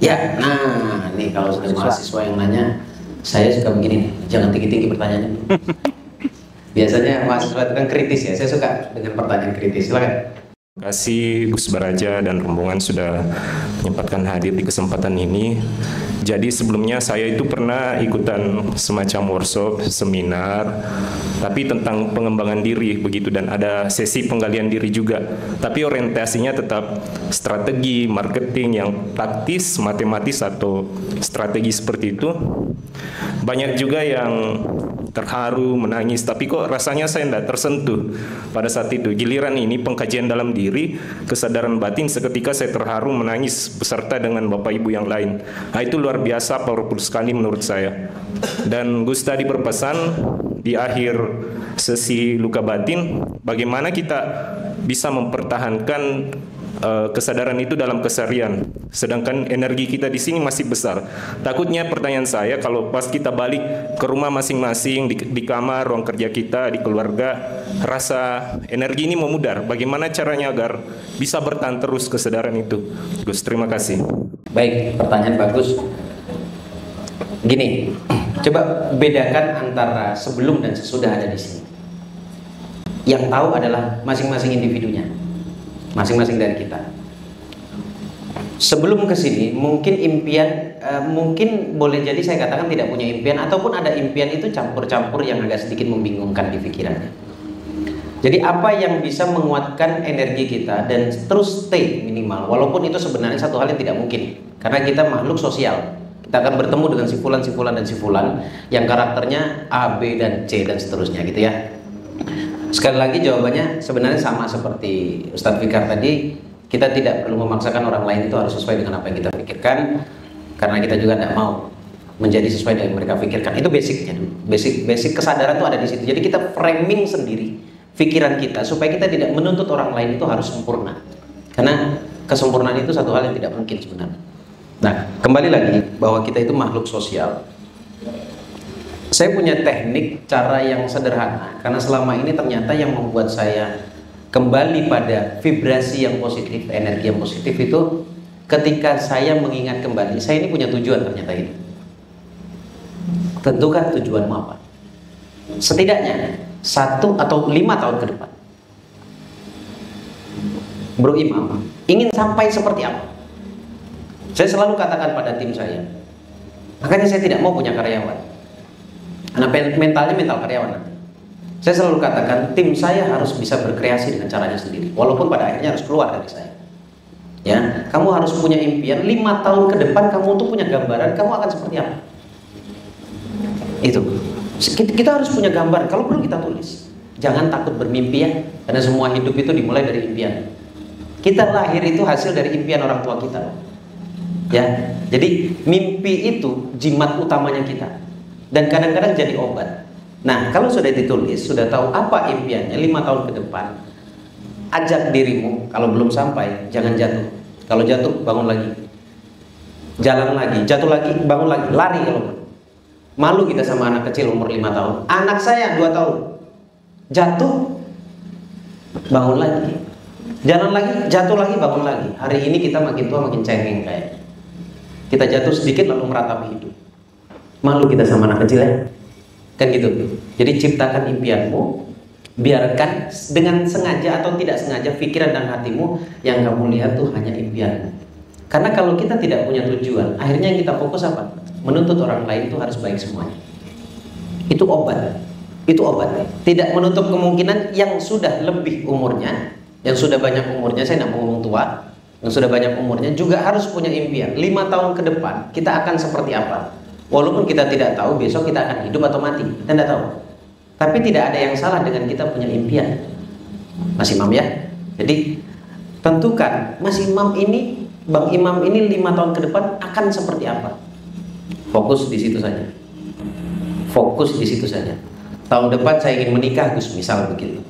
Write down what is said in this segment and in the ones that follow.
Ya, nah nih kalau sudah mahasiswa yang nanya, saya suka begini nih, jangan tinggi-tinggi pertanyaannya. Biasanya mahasiswa itu kan kritis ya, saya suka dengan pertanyaan kritis. Silakan. Terima kasih Gus Baraja dan rombongan sudah menyempatkan hadir di kesempatan ini. Jadi sebelumnya saya itu pernah ikutan semacam workshop, seminar, tapi tentang pengembangan diri begitu, dan ada sesi penggalian diri juga. Tapi orientasinya tetap strategi marketing yang taktis, matematis atau strategi seperti itu. Banyak juga yang terharu, menangis, tapi kok rasanya saya tidak tersentuh pada saat itu. Giliran ini pengkajian dalam diri, kesadaran batin, seketika saya terharu, menangis beserta dengan Bapak Ibu yang lain. Nah, itu luar biasa, powerful sekali menurut saya. Dan Gus tadi berpesan di akhir sesi luka batin, bagaimana kita bisa mempertahankan kesadaran itu dalam keseharian, sedangkan energi kita di sini masih besar. Takutnya pertanyaan saya, kalau pas kita balik ke rumah masing-masing, di kamar, ruang kerja kita, di keluarga, rasa energi ini memudar. Bagaimana caranya agar bisa bertahan terus kesadaran itu? Gus, terima kasih. Baik, pertanyaan bagus. Gini, coba bedakan antara sebelum dan sesudah ada di sini. Yang tahu adalah masing-masing individunya, masing-masing dari kita. Sebelum ke sini mungkin impian, mungkin boleh jadi saya katakan tidak punya impian, ataupun ada impian itu campur-campur yang agak sedikit membingungkan di pikirannya. Jadi apa yang bisa menguatkan energi kita dan terus stay minimal, walaupun itu sebenarnya satu hal yang tidak mungkin, karena kita makhluk sosial. Kita akan bertemu dengan sifulan dan sifulan yang karakternya A, B, dan C dan seterusnya gitu ya. Sekali lagi jawabannya sebenarnya sama seperti Ustadz Fikar tadi. Kita tidak perlu memaksakan orang lain itu harus sesuai dengan apa yang kita pikirkan, karena kita juga tidak mau menjadi sesuai dengan yang mereka pikirkan. Itu basicnya dulu. Basic kesadaran itu ada di situ. Jadi kita framing sendiri pikiran kita supaya kita tidak menuntut orang lain itu harus sempurna, karena kesempurnaan itu satu hal yang tidak mungkin sebenarnya. Nah, kembali lagi bahwa kita itu makhluk sosial. Saya punya teknik cara yang sederhana, karena selama ini ternyata yang membuat saya kembali pada vibrasi yang positif, energi yang positif itu ketika saya mengingat kembali, saya ini punya tujuan ternyata ini. Tentukan tujuanmu apa. Setidaknya 1 atau 5 tahun ke depan, Bro Imam ingin sampai seperti apa? Saya selalu katakan pada tim saya, makanya saya tidak mau punya karyawan, karena mentalnya mental karyawan. Saya selalu katakan tim saya harus bisa berkreasi dengan caranya sendiri, walaupun pada akhirnya harus keluar dari saya. Ya, kamu harus punya impian 5 tahun ke depan, kamu tuh punya gambaran kamu akan seperti apa. Itu kita harus punya gambar. Kalau perlu kita tulis. Jangan takut bermimpi ya, karena semua hidup itu dimulai dari impian. Kita lahir itu hasil dari impian orang tua kita. Ya, jadi mimpi itu jimat utamanya kita, dan kadang-kadang jadi obat. Nah, kalau sudah ditulis, sudah tahu apa impiannya 5 tahun ke depan, ajak dirimu, kalau belum sampai, jangan jatuh. Kalau jatuh, bangun lagi. Jalan lagi, jatuh lagi, bangun lagi, lari kalau perlu. Malu kita sama anak kecil umur 5 tahun. Anak saya 2 tahun. Jatuh, bangun lagi. Jalan lagi, jatuh lagi, bangun lagi. Hari ini kita makin tua makin cengeng kayak. Kita jatuh sedikit lalu meratapi hidup. Malu kita sama anak kecil ya. Kan gitu. Jadi ciptakan impianmu, biarkan dengan sengaja atau tidak sengaja pikiran dan hatimu yang kamu lihat tuh hanya impianmu. Karena kalau kita tidak punya tujuan, akhirnya yang kita fokus apa? Menuntut orang lain itu harus baik semuanya. Itu obat. Itu obat. Tidak menutup kemungkinan yang sudah lebih umurnya, yang sudah banyak umurnya, saya tidak mau ngomong tua, yang sudah banyak umurnya juga harus punya impian. 5 tahun ke depan kita akan seperti apa? Walaupun kita tidak tahu besok kita akan hidup atau mati, kita tidak tahu. Tapi tidak ada yang salah dengan kita punya impian, Mas Imam ya. Jadi tentukan, Mas Imam ini, Bang Imam ini 5 tahun ke depan akan seperti apa. Fokus di situ saja. Fokus di situ saja. Tahun depan saya ingin menikah, Gus, misal begitu.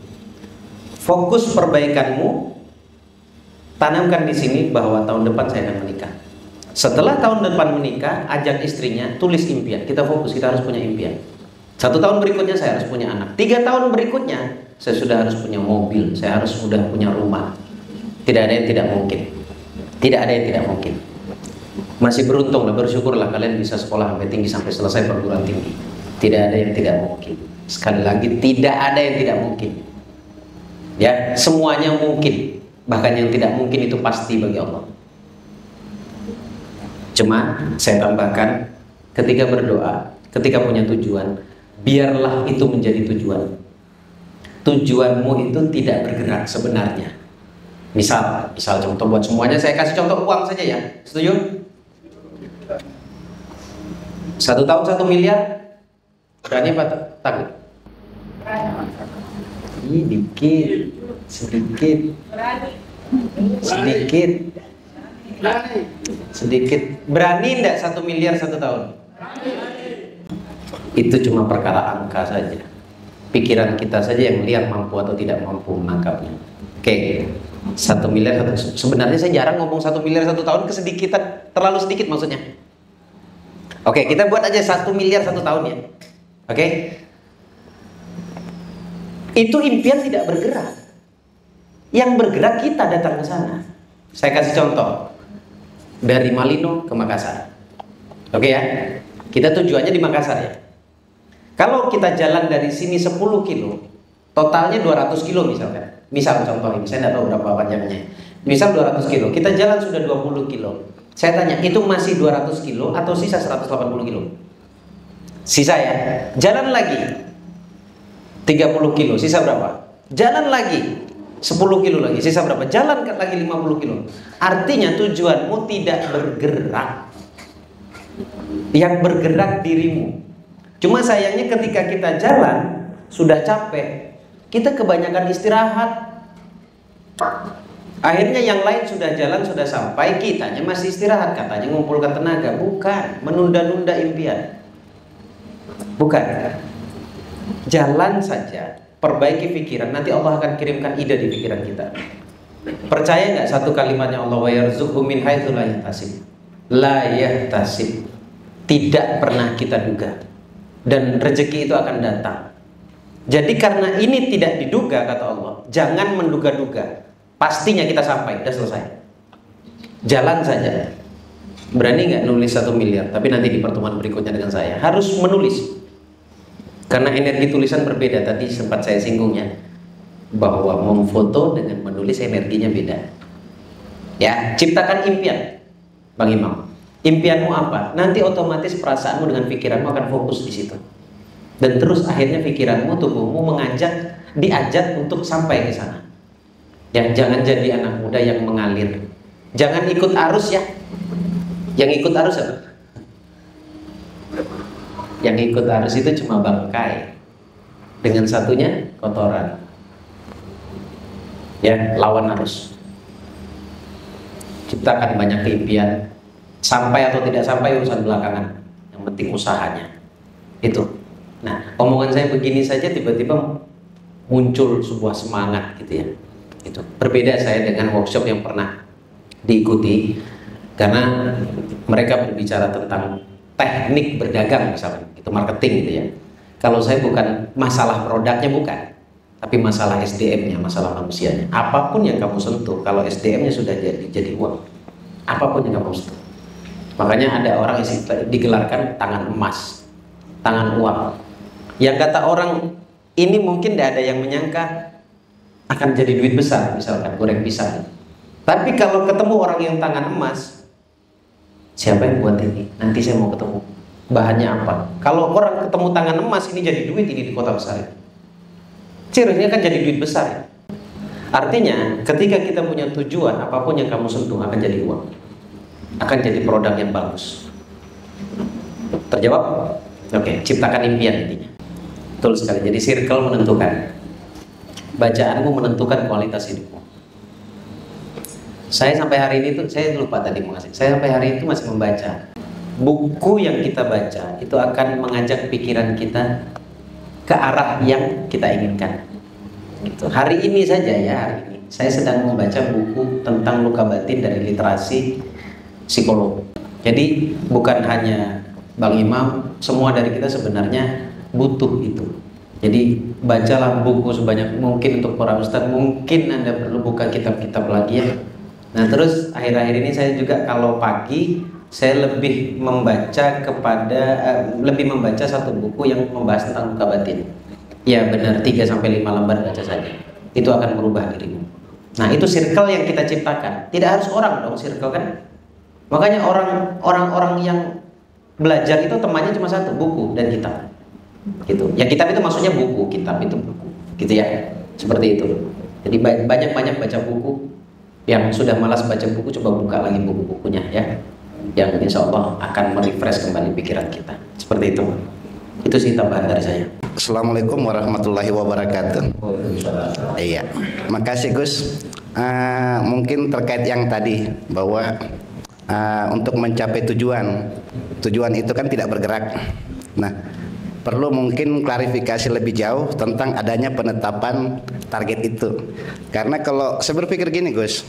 Fokus perbaikanmu, tanamkan di sini bahwa tahun depan saya akan menikah. Setelah tahun depan menikah, ajak istrinya, tulis impian. Kita fokus, kita harus punya impian. 1 tahun berikutnya saya harus punya anak. 3 tahun berikutnya saya sudah harus punya mobil, saya harus sudah punya rumah. Tidak ada yang tidak mungkin. Tidak ada yang tidak mungkin. Masih beruntung lah, bersyukurlah kalian bisa sekolah sampai tinggi, sampai selesai perguruan tinggi. Tidak ada yang tidak mungkin. Sekali lagi, tidak ada yang tidak mungkin. Ya, semuanya mungkin. Bahkan yang tidak mungkin itu pasti bagi Allah. Cuma saya tambahkan, ketika berdoa, ketika punya tujuan, biarlah itu menjadi tujuan. Tujuanmu itu tidak bergerak sebenarnya. Misal contoh buat semuanya, saya kasih contoh uang saja ya. Setuju? 1 tahun 1 miliar, berani apa takut? Ih, dikit, sedikit, sedikit. Berani enggak 1 miliar 1 tahun? Itu cuma perkara angka saja. Pikiran kita saja yang lihat mampu atau tidak mampu menangkapnya. Oke, 1 miliar sebenarnya saya jarang ngomong 1 miliar 1 tahun, kesedikitan, terlalu sedikit maksudnya. Oke, kita buat aja 1 miliar 1 tahun ya. Oke, itu impian tidak bergerak. Yang bergerak kita datang ke sana. Saya kasih contoh dari Malino ke Makassar. Oke ya, kita tujuannya di Makassar ya. Kalau kita jalan dari sini 10 kilo, totalnya 200 kilo misalkan. Misal contoh ini, saya tidak tahu berapa panjangnya. Misal 200 kilo, kita jalan sudah 20 kilo. Saya tanya, itu masih 200 kilo atau sisa 180 kilo? Sisa ya. Jalan lagi 30 kilo, sisa berapa? Jalan lagi 10 kilo lagi, sisa berapa? Jalan lagi 50 kilo. Artinya tujuanmu tidak bergerak. Yang bergerak dirimu. Cuma sayangnya ketika kita jalan sudah capek, kita kebanyakan istirahat. Akhirnya yang lain sudah jalan, sudah sampai, kitanya masih istirahat. Katanya mengumpulkan tenaga, bukan, menunda-nunda impian. Bukan. Jalan saja, perbaiki pikiran, nanti Allah akan kirimkan ide di pikiran kita. Percaya nggak satu kalimatnya Allah, wa yarzuqhu min haitsu la yahtasib. La yahtasib. Tidak pernah kita duga. Dan rezeki itu akan datang. Jadi karena ini tidak diduga, kata Allah, jangan menduga-duga. Pastinya kita sampai, udah selesai. Jalan saja. Berani nggak nulis 1 miliar? Tapi nanti di pertemuan berikutnya dengan saya harus menulis. Karena energi tulisan berbeda. Tadi sempat saya singgungnya bahwa memfoto dengan menulis energinya beda. Ya, ciptakan impian, Bang Imam. Impianmu apa? Nanti otomatis perasaanmu dengan pikiranmu akan fokus di situ. Dan terus akhirnya pikiranmu, tubuhmu diajak untuk sampai ke sana. Ya, jangan jadi anak muda yang mengalir. Jangan ikut arus ya. Yang ikut arus apa? Yang ikut arus itu cuma bangkai. Dengan satunya kotoran. Ya, lawan arus. Ciptakan banyak keimpian. Sampai atau tidak sampai urusan belakangan. Yang penting usahanya. Itu. Nah, omongan saya begini saja tiba-tiba muncul sebuah semangat gitu ya. Itu berbeda saya dengan workshop yang pernah diikuti, karena mereka berbicara tentang teknik berdagang misalnya, itu marketing gitu ya. Kalau saya bukan masalah produknya, bukan, tapi masalah SDM-nya, masalah manusianya. Apapun yang kamu sentuh, kalau SDM-nya sudah jadi uang, apapun yang kamu sentuh. Makanya ada orang yang digelarkan tangan emas, tangan uang. Yang kata orang ini mungkin tidak ada yang menyangka akan jadi duit besar, misalkan goreng pisang. Tapi kalau ketemu orang yang tangan emas, siapa yang buat ini? Nanti saya mau ketemu. Bahannya apa? Kalau orang ketemu tangan emas, ini jadi duit ini di kota besar. Cirihnya kan jadi duit besar. Artinya, ketika kita punya tujuan, apapun yang kamu sentuh akan jadi uang. Akan jadi produk yang bagus. Terjawab? Oke, ciptakan impian intinya. Betul sekali. Jadi circle menentukan. Bacaanmu menentukan kualitas hidupmu. Saya sampai hari ini tuh, saya lupa tadi mau ngasih. Saya sampai hari itu masih membaca. Buku yang kita baca itu akan mengajak pikiran kita ke arah yang kita inginkan. Gitu. Hari ini saja ya, hari ini saya sedang membaca buku tentang luka batin dari literasi psikolog. Jadi bukan hanya Bang Imam, semua dari kita sebenarnya butuh itu. Jadi bacalah buku sebanyak mungkin untuk para ustadz. Mungkin Anda perlu buka kitab-kitab lagi ya. Nah terus akhir-akhir ini saya juga kalau pagi saya lebih membaca satu buku yang membahas tentang luka batin. Ya benar, 3 sampai 5 lembar baca saja. Itu akan merubah dirimu. Nah, itu circle yang kita ciptakan. Tidak harus orang dong circle kan. Makanya orang-orang yang belajar itu temannya cuma satu, buku dan kitab. Gitu. Ya kitab itu maksudnya buku, kitab itu buku. Gitu ya. Seperti itu. Jadi banyak-banyak baca buku. Yang sudah malas baca buku, coba buka lagi buku-bukunya ya. Yang insya Allah akan merefresh kembali pikiran kita. Seperti itu. Itu sih tambahan dari saya. Assalamualaikum warahmatullahi wabarakatuh. Iya, makasih Gus. Mungkin terkait yang tadi bahwa untuk mencapai tujuan itu kan tidak bergerak. Nah, perlu mungkin klarifikasi lebih jauh tentang adanya penetapan target itu. Karena kalau saya berpikir gini Gus,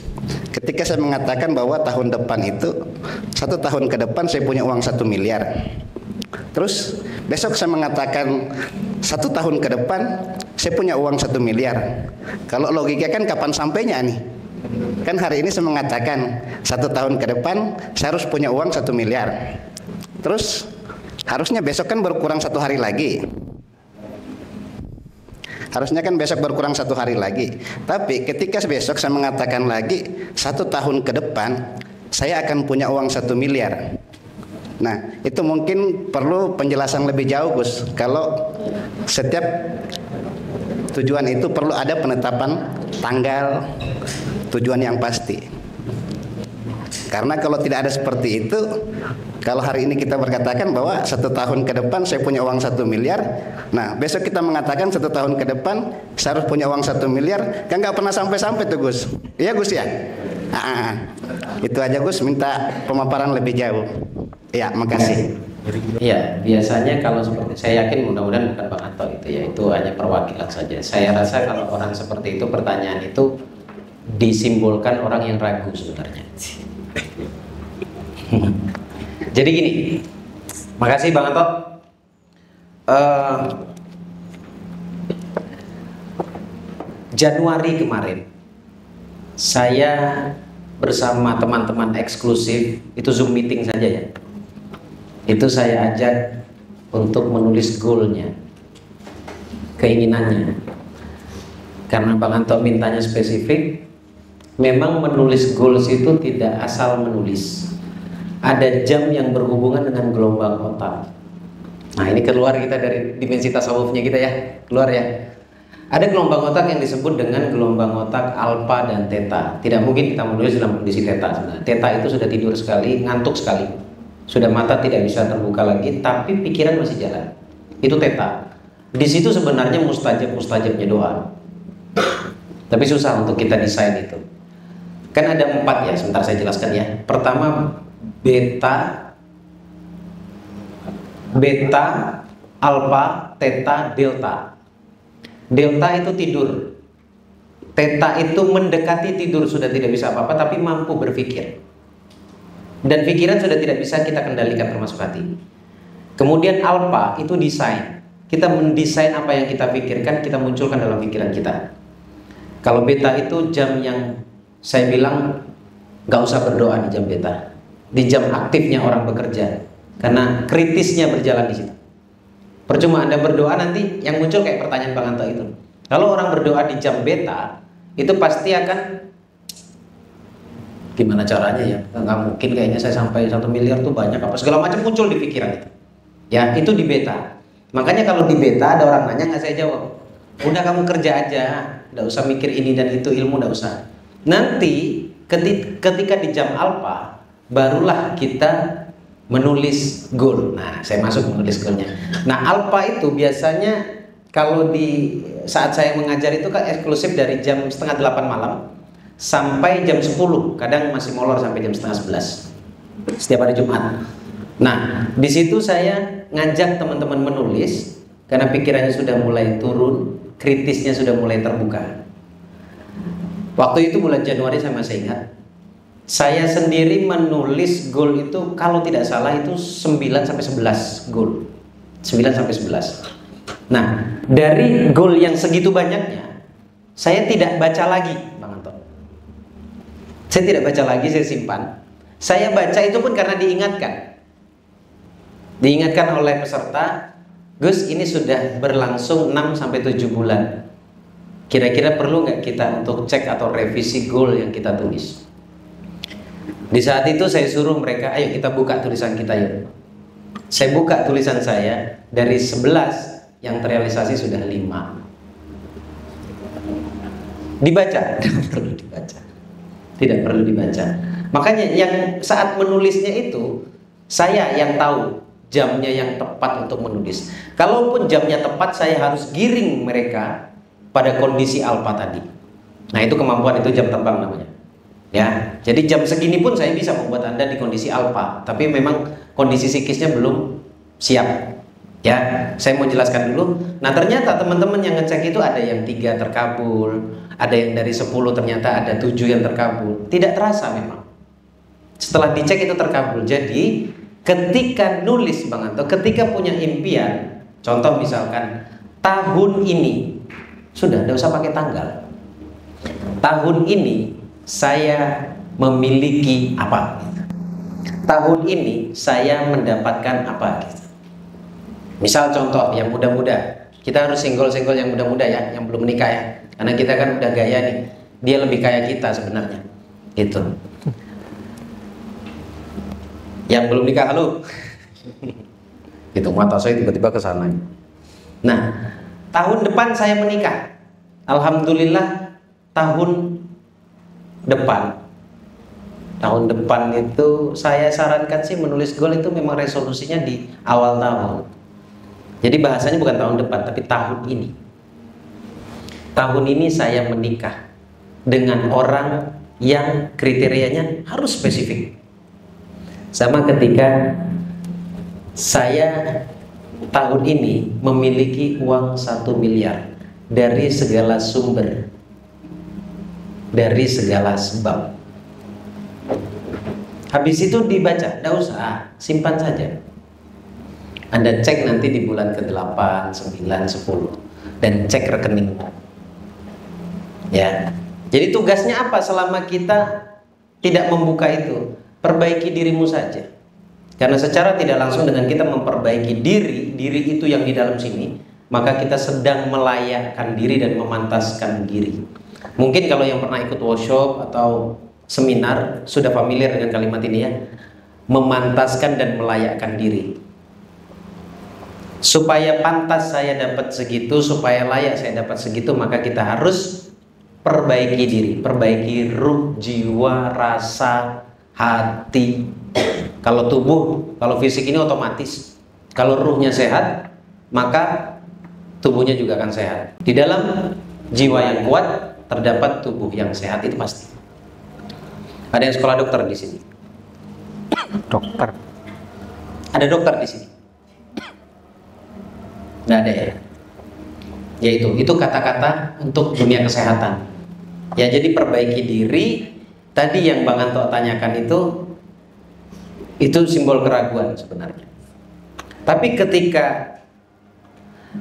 ketika saya mengatakan bahwa tahun depan itu 1 tahun ke depan saya punya uang 1 miliar. Terus besok saya mengatakan 1 tahun ke depan saya punya uang 1 miliar. Kalau logika kan kapan sampainya nih? Kan hari ini saya mengatakan 1 tahun ke depan saya harus punya uang 1 miliar. Terus harusnya besok kan berkurang 1 hari lagi. Harusnya kan besok berkurang 1 hari lagi. Tapi ketika besok saya mengatakan lagi 1 tahun ke depan saya akan punya uang 1 miliar. Nah, itu mungkin perlu penjelasan lebih jauh Gus. Kalau setiap tujuan itu perlu ada penetapan tanggal tujuan yang pasti. Karena kalau tidak ada seperti itu, kalau hari ini kita berkatakan bahwa 1 tahun ke depan saya punya uang 1 miliar, nah besok kita mengatakan 1 tahun ke depan saya harus punya uang 1 miliar, kan nggak pernah sampai-sampai tuh Gus. Iya Gus ya? Itu aja Gus, minta pemaparan lebih jauh. Ya, makasih. Ya, biasanya kalau seperti saya yakin mudah-mudahan bukan Bang Anto itu ya, itu hanya perwakilan saja. Saya rasa kalau orang seperti itu pertanyaan itu disimbolkan orang yang ragu sebenarnya. Jadi gini, makasih Bang Anto. Januari kemarin saya bersama teman-teman eksklusif, itu Zoom meeting saja ya. Itu saya ajak untuk menulis goalnya, keinginannya. Karena Bang Anto mintanya spesifik, memang menulis goals itu tidak asal menulis. Ada jam yang berhubungan dengan gelombang otak. Nah, ini keluar kita dari dimensi tasawufnya kita ya, keluar ya. Ada gelombang otak yang disebut dengan gelombang otak alfa dan theta. Tidak mungkin kita menulis dalam kondisi theta sebenarnya. Theta itu sudah tidur sekali, ngantuk sekali. Sudah mata tidak bisa terbuka lagi, tapi pikiran masih jalan. Itu theta. Di situ sebenarnya mustajabnya doa. Tapi susah untuk kita desain itu. Kan ada 4 ya, sebentar saya jelaskan ya. Pertama beta, alfa, theta, delta. Delta itu tidur. Theta itu mendekati tidur, sudah tidak bisa apa-apa tapi mampu berpikir. Dan pikiran sudah tidak bisa kita kendalikan termasuk hati. Kemudian alfa itu desain. Kita mendesain apa yang kita pikirkan, kita munculkan dalam pikiran kita. Kalau beta itu jam yang saya bilang gak usah berdoa di jam beta, di jam aktifnya orang bekerja, karena kritisnya berjalan di situ. Percuma Anda berdoa, nanti yang muncul kayak pertanyaan Bang Anto itu. Kalau orang berdoa di jam beta, itu pasti akan gimana caranya ya, nggak mungkin kayaknya saya sampai 1 miliar tuh banyak apa segala macam muncul di pikiran itu. Ya itu di beta. Makanya kalau di beta ada orang nanya nggak saya jawab. Udah kamu kerja aja, nggak usah mikir ini dan itu, ilmu nggak usah. Nanti ketika di jam alfa barulah kita menulis goal. Nah saya masuk menulis goalnya. Nah alfa itu biasanya kalau di saat saya mengajar itu kan eksklusif dari jam 7:30 malam sampai jam 10, kadang masih molor sampai jam 10:30 setiap hari Jumat. Nah, di situ saya ngajak teman-teman menulis karena pikirannya sudah mulai turun, kritisnya sudah mulai terbuka. Waktu itu bulan Januari saya masih ingat. Saya sendiri menulis goal itu kalau tidak salah itu 9 sampai 11 goal. 9 sampai 11. Nah, dari goal yang segitu banyaknya, saya tidak baca lagi, Bang Anton. Saya tidak baca lagi, saya simpan. Saya baca itu pun karena diingatkan. Diingatkan oleh peserta, Gus, ini sudah berlangsung 6-7 bulan. Kira-kira perlu nggak kita untuk cek atau revisi goal yang kita tulis? Di saat itu saya suruh mereka, ayo kita buka tulisan kita yuk. Saya buka tulisan saya, dari 11 yang terrealisasi sudah 5. Dibaca? Tidak perlu dibaca. Tidak perlu dibaca. Makanya yang saat menulisnya itu, saya yang tahu jamnya yang tepat untuk menulis. Kalaupun jamnya tepat, saya harus giring mereka pada kondisi alfa tadi. Nah, itu kemampuan, itu jam terbang namanya. Ya, jadi jam segini pun saya bisa membuat Anda di kondisi alfa, tapi memang kondisi psikisnya belum siap. Ya, saya mau jelaskan dulu. Nah, ternyata teman-teman yang ngecek itu ada yang 3 terkabul, ada yang dari 10 ternyata ada 7 yang terkabul. Tidak terasa memang. Setelah dicek itu terkabul. Jadi ketika nulis Bang Anto, ketika punya impian, contoh misalkan tahun ini, sudah tidak usah pakai tanggal. Tahun ini saya memiliki apa? Tahun ini saya mendapatkan apa? Misal contoh yang muda-muda, kita harus senggol-senggol yang muda-muda ya, yang belum menikah ya, karena kita kan udah gaya nih, dia lebih kaya kita sebenarnya, gitu. Yang belum nikah, halo, itu mata saya tiba-tiba ke sana. Nah, tahun depan saya menikah, alhamdulillah. Tahun depan itu saya sarankan sih menulis goal itu memang resolusinya di awal tahun. Jadi bahasanya bukan tahun depan, tapi tahun ini. Tahun ini saya menikah dengan orang yang kriterianya harus spesifik. Sama ketika saya tahun ini memiliki uang 1 miliar dari segala sumber, dari segala sebab. Habis itu dibaca, tidak usah, simpan saja. Anda cek nanti di bulan ke-8, 9, 10 dan cek rekening. Ya. Jadi tugasnya apa selama kita tidak membuka itu? Perbaiki dirimu saja. Karena secara tidak langsung dengan kita memperbaiki diri itu yang di dalam sini, maka kita sedang melayakkan diri dan memantaskan diri. Mungkin kalau yang pernah ikut workshop atau seminar sudah familiar dengan kalimat ini ya. Memantaskan dan melayakkan diri. Supaya pantas saya dapat segitu, supaya layak saya dapat segitu, maka kita harus perbaiki diri, perbaiki ruh, jiwa, rasa, hati. Kalau tubuh, kalau fisik ini otomatis. Kalau ruhnya sehat, maka tubuhnya juga akan sehat. Di dalam jiwa yang kuat terdapat tubuh yang sehat, itu pasti. Ada yang sekolah dokter di sini? Dokter. Ada dokter di sini? Nggak ada ya? Ya itu kata-kata untuk dunia kesehatan. Ya, jadi perbaiki diri. Tadi yang Bang Anto tanyakan itu simbol keraguan sebenarnya. Tapi ketika,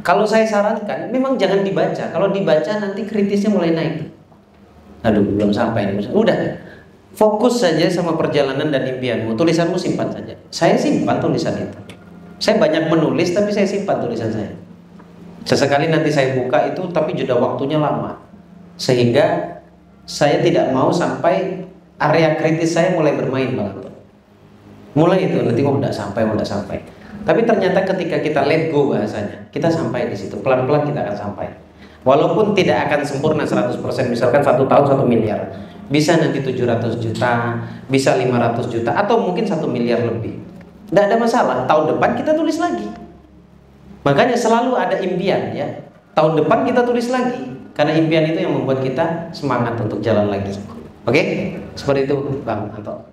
kalau saya sarankan, memang jangan dibaca. Kalau dibaca nanti kritisnya mulai naik. Aduh, belum sampai nih. Udah, fokus saja sama perjalanan dan impianmu. Tulisanmu simpan saja. Saya simpan tulisan itu. Saya banyak menulis, tapi saya simpan tulisan saya. Sesekali nanti saya buka itu, tapi jeda waktunya lama. Sehingga saya tidak mau sampai area kritis saya mulai bermain banget. Mulai itu nanti udah sampai. Tapi ternyata ketika kita let go bahasanya, kita sampai di situ. Pelan-pelan kita akan sampai. Walaupun tidak akan sempurna 100%, misalkan 1 tahun 1 miliar. Bisa nanti 700 juta, bisa 500 juta, atau mungkin 1 miliar lebih. Tidak ada masalah, tahun depan kita tulis lagi. Makanya selalu ada impian ya. Tahun depan kita tulis lagi. Karena impian itu yang membuat kita semangat untuk jalan lagi. Oke? Seperti itu Bang Anto.